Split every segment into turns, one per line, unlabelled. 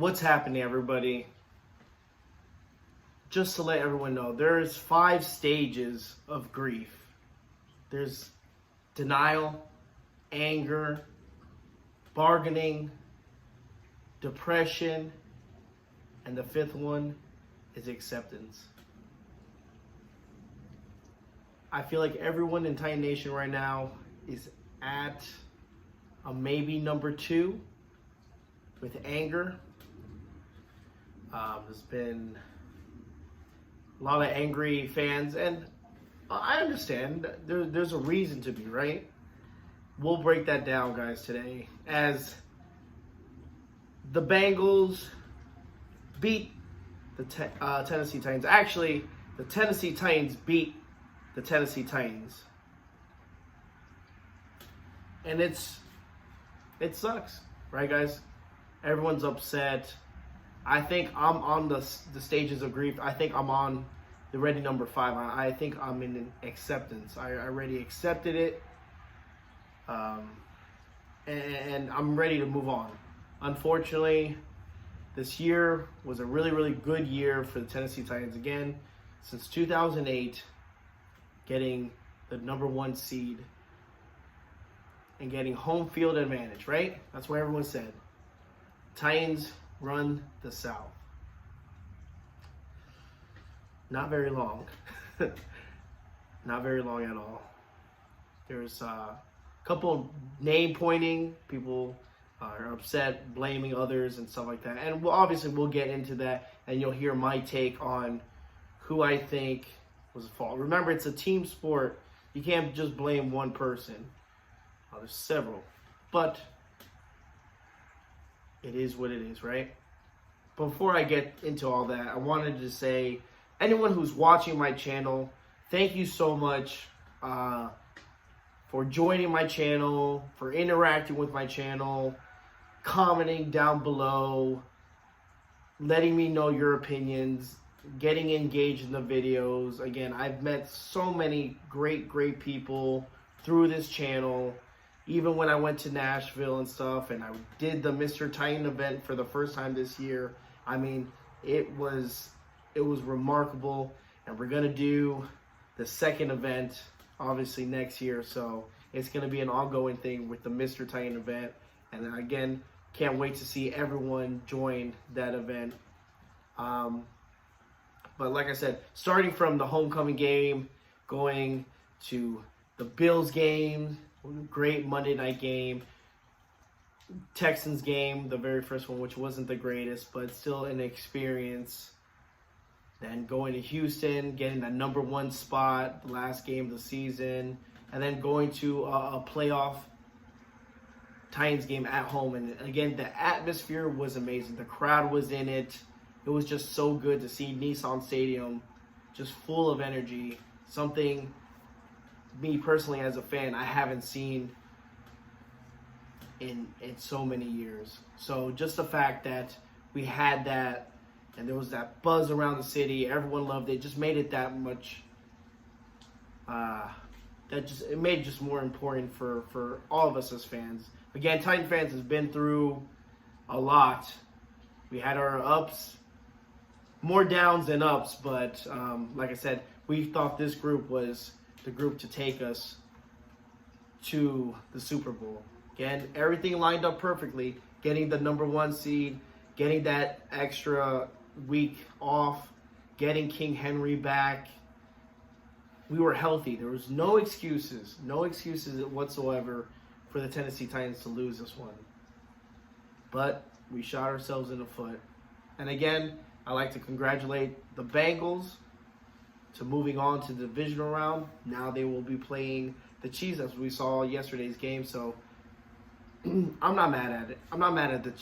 What's happening, everybody? Just to let everyone know, there's 5 stages of grief. There's denial, anger, bargaining, depression, and the 5th one is acceptance. I feel like everyone in Titan Nation right now is at a maybe number 2 with anger. There's been a lot of angry fans, and I understand there's a reason to be, right? We'll break that down, guys, today, as the Bengals beat the Tennessee Titans. Actually, the Tennessee Titans beat the Tennessee Titans. And it sucks, right, guys? Everyone's upset. I think I'm on the stages of grief. I think I'm on the ready number 5. I think I'm in acceptance. I already accepted it. And I'm ready to move on. Unfortunately, this year was a really, really good year for the Tennessee Titans. Again, since 2008, getting the number 1 seed and getting home field advantage, right? That's what everyone said. Titans run the South. Not very long. Not very long at all. There's a couple of name pointing. People are upset, blaming others and stuff like that. And we'll get into that, and you'll hear my take on who I think was at fault. Remember, it's a team sport. You can't just blame one person. There's several. But it is what it is, right? Before I get into all that, I wanted to say, anyone who's watching my channel, thank you so much for joining my channel, for interacting with my channel, commenting down below, letting me know your opinions, getting engaged in the videos. Again, I've met so many great people through this channel. Even when I went to Nashville and stuff, and I did the Mr. Titan event for the first time this year, I mean, it was remarkable. And we're gonna do the second event, obviously, next year. So it's gonna be an ongoing thing with the Mr. Titan event. And then again, can't wait to see everyone join that event. But like I said, starting from the homecoming game, going to the Bills game, great Monday night game, Texans game, the very first one, which wasn't the greatest, but still an experience. Then going to Houston, getting that number 1 spot, the last game of the season, and then going to a playoff Titans game at home. And again, the atmosphere was amazing. The crowd was in it. It was just so good to see Nissan Stadium just full of energy. Something, me personally as a fan, I haven't seen in so many years. So just the fact that we had that, and there was that buzz around the city, everyone loved it, just made it that much, it made it just more important for all of us as fans. Again, Titan fans has been through a lot. We had our ups, more downs than ups, but like I said, we thought this group was the group to take us to the Super Bowl. Again, everything lined up perfectly. Getting the number 1 seed, getting that extra week off, getting King Henry back. We were healthy. There was no excuses whatsoever for the Tennessee Titans to lose this one. But we shot ourselves in the foot. And again, I'd like to congratulate the Bengals to moving on to the divisional round. Now they will be playing the Chiefs, as we saw yesterday's game. So I'm not mad at it. I'm not mad at the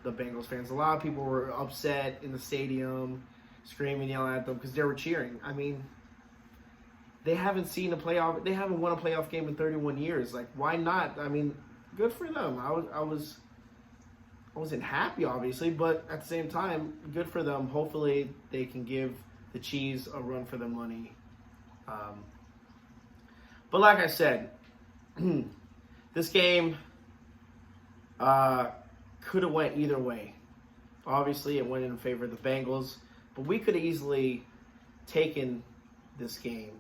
Bengals fans. A lot of people were upset in the stadium, screaming, yelling at them because they were cheering. I mean, they haven't seen a playoff. They haven't won a playoff game in 31 years. Like, why not? I mean, good for them. I wasn't happy, obviously, but at the same time, good for them. Hopefully, they can give the Chiefs a run for their money. But like I said, this game could have went either way. Obviously, it went in favor of the Bengals, but we could have easily taken this game.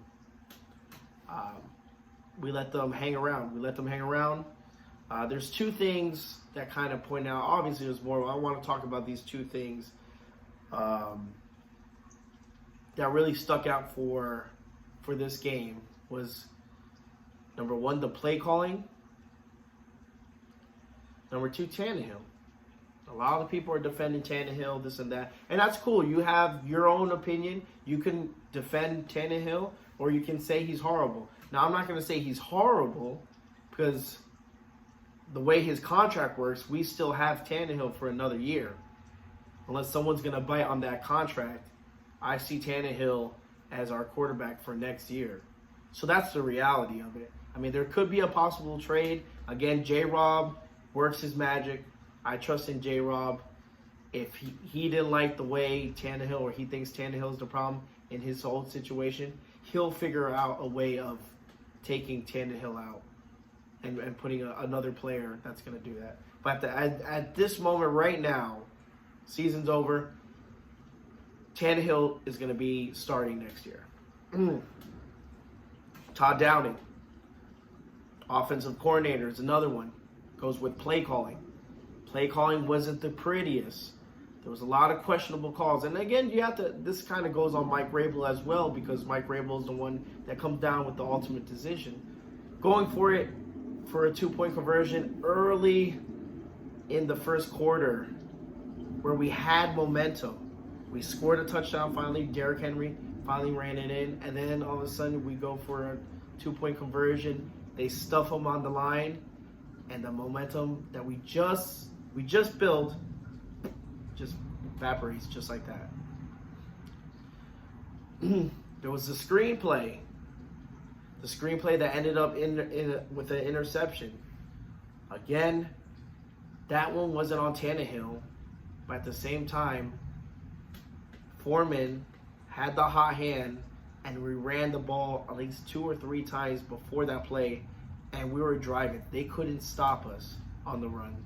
We let them hang around. There's two things that kind of point out. Obviously, there's more. I want to talk about these two things that really stuck out for this game. Was number one, the play calling. Number two, Tannehill. A lot of people are defending Tannehill, this and that. And that's cool. You have your own opinion. You can defend Tannehill, or you can say he's horrible. Now, I'm not going to say he's horrible because the way his contract works, we still have Tannehill for another year. Unless someone's going to bite on that contract, I see Tannehill as our quarterback for next year. So that's the reality of it. I mean, there could be a possible trade. Again, J-Rob works his magic. I trust in J-Rob. If he didn't like the way Tannehill, or he thinks Tannehill is the problem in his whole situation, he'll figure out a way of taking Tannehill out and putting another player that's going to do that. But at this moment right now, season's over, Tannehill is going to be starting next year. Todd Downing, offensive coordinator, is another one. Goes with play calling. Play calling wasn't the prettiest. There was a lot of questionable calls. And again, this kind of goes on Mike Vrabel as well, because Mike Vrabel is the one that comes down with the ultimate decision. Going for it for a 2-point conversion early in the first quarter where we had momentum. We scored a touchdown finally. Derrick Henry finally ran it in. And then all of a sudden we go for a 2-point conversion. They stuff them on the line. And the momentum that we just built just evaporates just like that. There was the screenplay. The screenplay that ended up with an interception. Again, that one wasn't on Tannehill. But at the same time, Foreman had the hot hand, and we ran the ball at least 2 or 3 times before that play, and we were driving. They couldn't stop us on the run.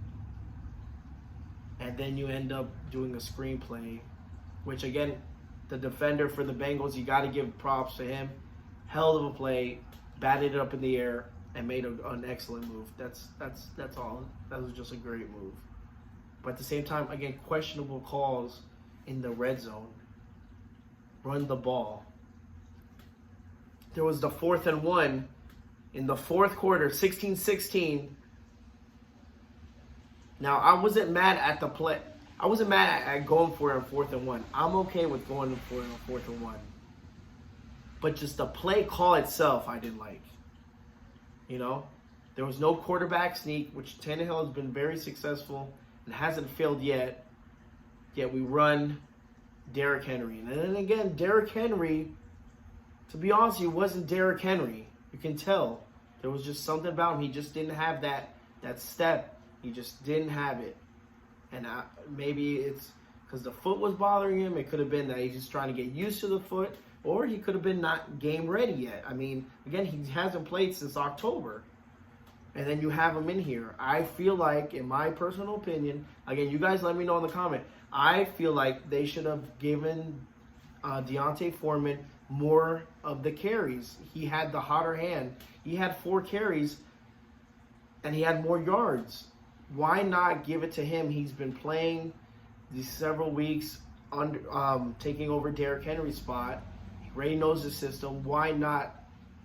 And then you end up doing a screenplay, which again, the defender for the Bengals, you got to give props to him. Hell of a play, batted it up in the air, and made an excellent move. That's all. That was just a great move. But at the same time, again, questionable calls in the red zone. Run the ball. There was the 4th and 1 in the fourth quarter, 16-16. Now, I wasn't mad at the play. I wasn't mad at going for it on 4th and 1. I'm okay with going for it on 4th and 1. But just the play call itself, I didn't like. You know? There was no quarterback sneak, which Tannehill has been very successful and hasn't failed yet. Yet we run Derrick Henry. And then again, Derrick Henry, to be honest, he wasn't Derrick Henry. You can tell. There was just something about him. He just didn't have that step. He just didn't have it. And maybe it's because the foot was bothering him. It could have been that he's just trying to get used to the foot. Or he could have been not game ready yet. I mean, again, he hasn't played since October. And then you have him in here. I feel like, in my personal opinion, again, you guys let me know in the comment, I feel like they should have given Deontay Foreman more of the carries. He had the hotter hand. He had 4 carries, and he had more yards. Why not give it to him? He's been playing these several weeks, taking over Derrick Henry's spot. He already knows the system. Why not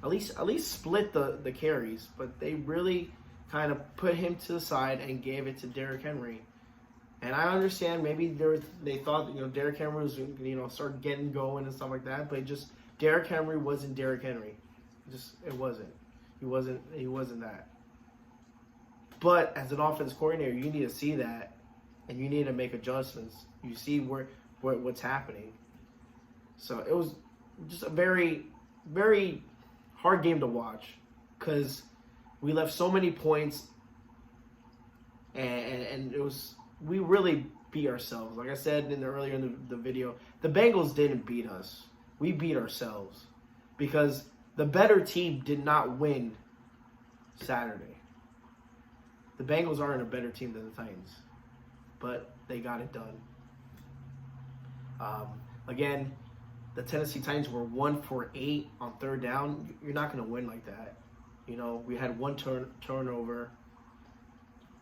at least split the carries? But they really kind of put him to the side and gave it to Derrick Henry. And I understand maybe they thought Derrick Henry was start getting going and stuff like that, but Derrick Henry wasn't Derrick Henry. It wasn't. He wasn't that. But as an offense coordinator, you need to see that, and you need to make adjustments. You see what's happening. So it was just a very, very hard game to watch because we left so many points, and we really beat ourselves. Like I said earlier in the video, the Bengals didn't beat us. We beat ourselves because the better team did not win Saturday. The Bengals aren't a better team than the Titans, but they got it done. Again, the Tennessee Titans were 1 for 8 on third down. You're not going to win like that. We had one turnover.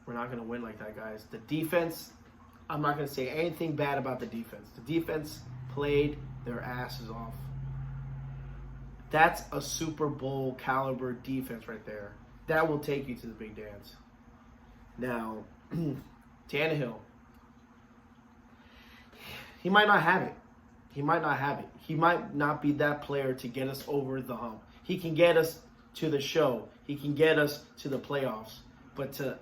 We're not going to win like that, guys. The defense, I'm not going to say anything bad about the defense. The defense played their asses off. That's a Super Bowl caliber defense right there. That will take you to the big dance. Now, Tannehill, he might not have it. He might not be that player to get us over the hump. He can get us to the show. He can get us to the playoffs. But to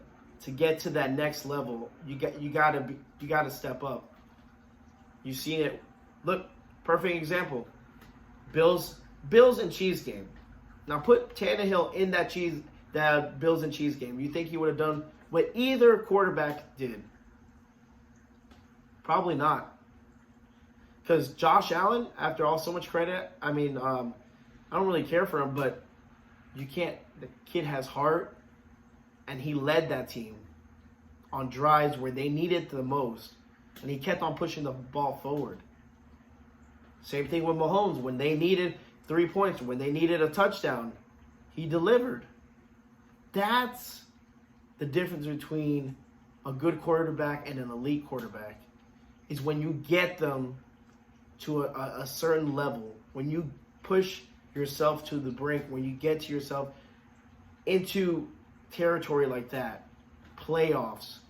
get to that next level, you gotta step up. You've seen it. Look, perfect example. Bills and Chiefs game. Now put Tannehill in that Bills and Chiefs game. You think he would have done what either quarterback did? Probably not. Because Josh Allen, after all so much credit, I don't really care for him, but you can't. The kid has heart, and he led that team on drives where they needed it the most, and he kept on pushing the ball forward. Same thing with Mahomes. When they needed 3 points, when they needed a touchdown, he delivered. That's the difference between a good quarterback and an elite quarterback, is when you get them to a certain level, when you push yourself to the brink, when you get to yourself into territory like that, playoffs,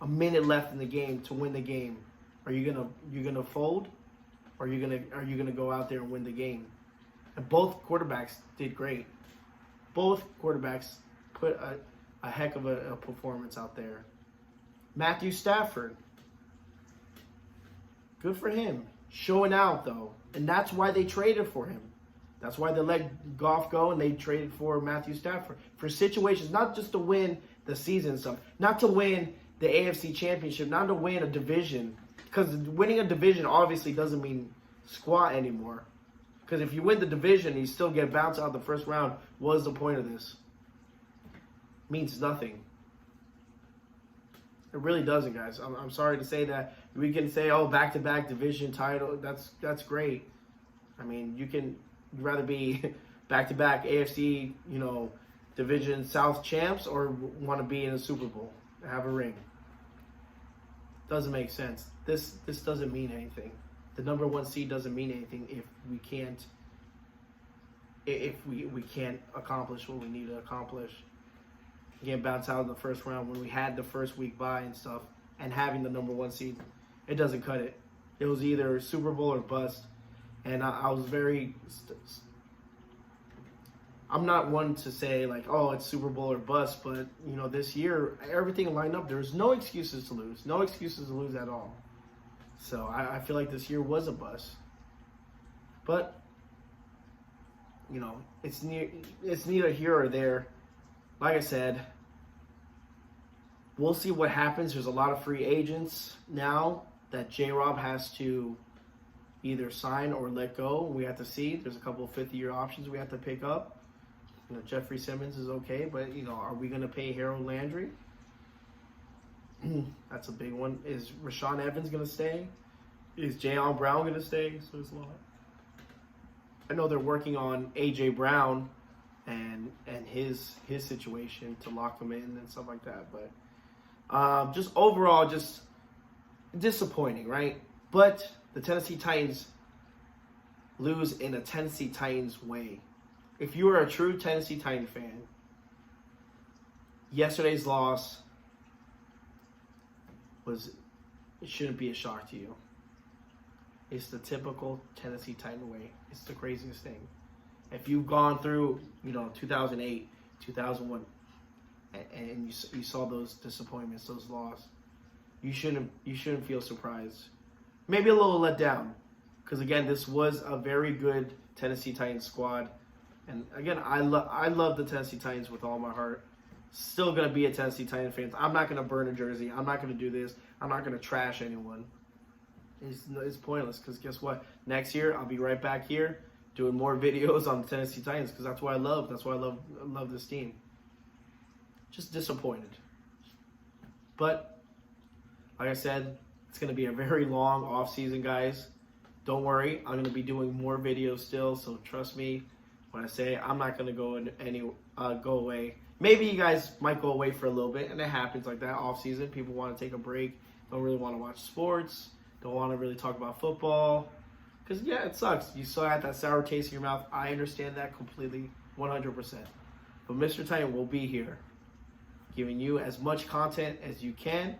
a minute left in the game to win the game. Are you gonna fold, or are you gonna go out there and win the game? And both quarterbacks did great. Both quarterbacks put a heck of a performance out there. Matthew Stafford, good for him, showing out though, and that's why they traded for him. That's why they let Goff go and they traded for Matthew Stafford. For situations, not just to win the season stuff, not to win the AFC Championship, not to win a division. Because winning a division obviously doesn't mean squat anymore. Because if you win the division and you still get bounced out the first round, what is the point of this? It means nothing. It really doesn't, guys. I'm sorry to say that. We can say, oh, back-to-back division title. That's great. You'd rather be back-to-back AFC, Division South champs, or want to be in a Super Bowl, have a ring. Doesn't make sense. This doesn't mean anything. The number one seed doesn't mean anything if we can't accomplish what we need to accomplish. Getting bounced out in the first round when we had the first week bye and stuff, and having the number one seed, it doesn't cut it. It was either Super Bowl or bust. And I was very. I'm not one to say like, oh, it's Super Bowl or bust, but this year everything lined up. There's no excuses to lose, no excuses to lose at all. So I feel like this year was a bust. But it's neither here or there. Like I said, we'll see what happens. There's a lot of free agents now that J-Rob has to either sign or let go. We have to see. There's a couple of fifth-year options we have to pick up. Jeffrey Simmons is okay, but are we going to pay Harold Landry? That's a big one. Is Rashaan Evans going to stay? Is Jayon Brown going to stay? So it's a lot. I know they're working on A.J. Brown and his situation to lock him in and stuff like that. But just overall, just disappointing, right? But the Tennessee Titans lose in a Tennessee Titans way. If you are a true Tennessee Titan fan, yesterday's loss it shouldn't be a shock to you. It's the typical Tennessee Titan way. It's the craziest thing. If you've gone through, 2008, 2001, and you saw those disappointments, those losses, you shouldn't feel surprised. Maybe a little let down, because again, this was a very good Tennessee Titans squad, and again, I love the Tennessee Titans with all my heart. Still gonna be a Tennessee Titans fan. I'm not gonna burn a jersey. I'm not gonna do this. I'm not gonna trash anyone. It's pointless, because guess what? Next year I'll be right back here doing more videos on the Tennessee Titans, because that's what I love. That's why I love this team. Just disappointed, but like I said, it's going to be a very long off season, guys. don't worry, I'm going to be doing more videos still, so trust me when I say I'm not going to go away. Maybe you guys might go away for a little bit, and it happens like that off season. People want to take a break, don't really want to watch sports, don't want to really talk about football. Because, yeah, it sucks. You still have that sour taste in your mouth. I understand that completely, 100%. But Mr. Titan will be here, giving you as much content as you can.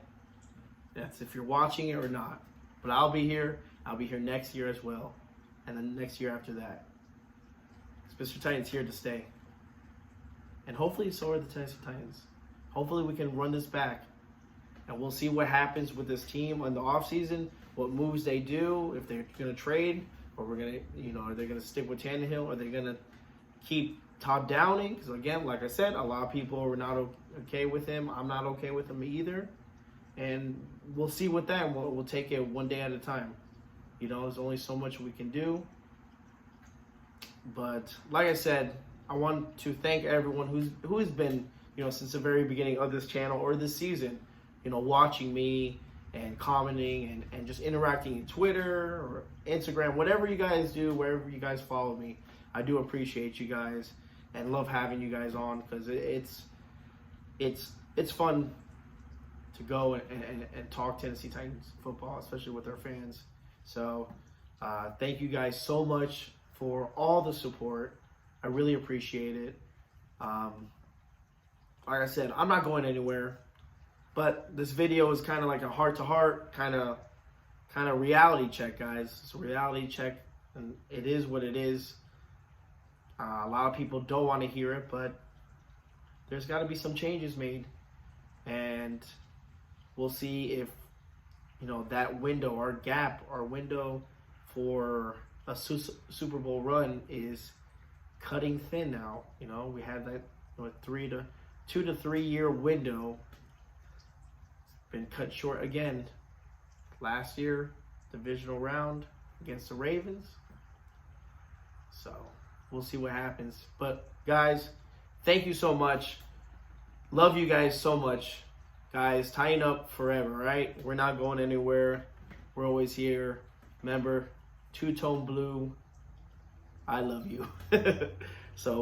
That's if you're watching it or not. But I'll be here. I'll be here next year as well. And then next year after that. Because Mr. Titan's here to stay. And hopefully so are the Tennessee Titans. Hopefully we can run this back. And we'll see what happens with this team in the offseason, what moves they do, if they're going to trade, or are they going to stick with Tannehill, or are they going to keep Todd Downing? Because, again, like I said, a lot of people are not okay with him. I'm not okay with him either. And we'll see with that, and we'll take it one day at a time. There's only so much we can do. But, like I said, I want to thank everyone who has been, since the very beginning of this channel or this season, watching me and commenting and just interacting in Twitter or Instagram, whatever you guys do, wherever you guys follow me. I do appreciate you guys and love having you guys on, because it's fun to go and talk Tennessee Titans football, especially with our fans. So thank you guys so much for all the support. I really appreciate it. Like I said, I'm not going anywhere. But this video is kind of like a heart-to-heart kind of reality check, guys. It's a reality check, and it is what it is. A lot of people don't want to hear it, but there's got to be some changes made. And we'll see if, that window, our window for a Super Bowl run is cutting thin now. We had that 2 to 3 year window. Been cut short again. Last year, divisional round against the Ravens. So we'll see what happens. But guys, thank you so much. Love you guys so much. Guys, tighten up forever, right? We're not going anywhere. We're always here. Remember, two-tone blue. I love you. So